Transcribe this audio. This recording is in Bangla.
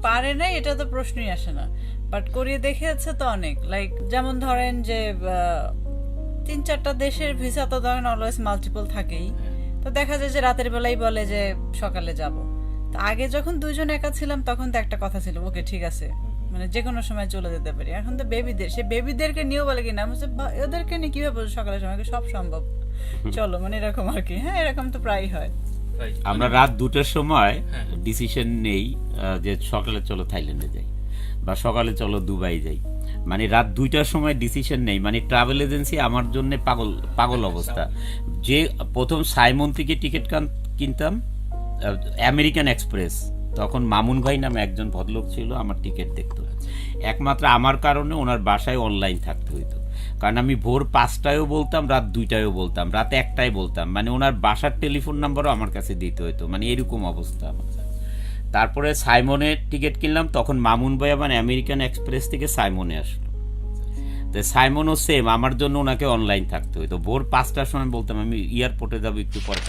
পারে নাই এটা তো প্রশ্নই আসে না, বাট করিয়ে দেখিয়েছে তো অনেক। লাইক যেমন ধরেন যে 3-4টা দেশের ভিসা তো ধরেন অলওয়েজ মাল্টিপল থাকেই, তো দেখা যায় যে রাতের বেলাই বলে যে সকালে যাব। তো আগে যখন দুইজন একা ছিলাম তখন তো একটা কথা ছিল, ওকে ঠিক আছে, মানে যে কোনো সময় চলে যেতে পারি। এখন তো বেবিদের, সে বেবিদেরকে নিয়েও বলে কি না, ওদেরকে নিয়ে কিভাবে সকালের সময় সব সম্ভব, চলো, মানে এরকম আর কি। হ্যাঁ, এরকম তো প্রায়ই হয়। আমরা রাত 2টার সময় ডিসিশন নেই যে সকালে চলো থাইল্যান্ডে যাই বা সকালে চলো দুবাই যাই, মানে রাত 2টার সময় ডিসিশন নেই। মানে ট্রাভেল এজেন্সি আমার জন্য পাগল পাগল অবস্থা। যে প্রথম সাইমন থেকে টিকিট কিনতাম আমেরিকান এক্সপ্রেস, তখন মামুন ভাই নামে একজন ভদ্রলোক ছিল, আমার টিকিট দেখতো একমাত্র আমার কারণে। ওনার বাসায় অনলাইন থাকতে হইতো, কারণ আমি ভোর 5টায়ও বলতাম, রাত 2টায়ও বলতাম, রাত 1টায় বলতাম, মানে ওনার বাসার টেলিফোন নাম্বারও আমার কাছে দিতে হইতো, মানে এরকম অবস্থা আমার। তারপরে সাইমনের টিকিট কিনলাম, তখন মামুন ভাই মানে আমেরিকান এক্সপ্রেস থেকে সাইমনে আসলো। তো সাইমনও সেম, আমার জন্য ওনাকে অনলাইন থাকতে হইতো। ভোর 5টার সময় বলতাম আমি এয়ারপোর্টে যাবো একটু পরে।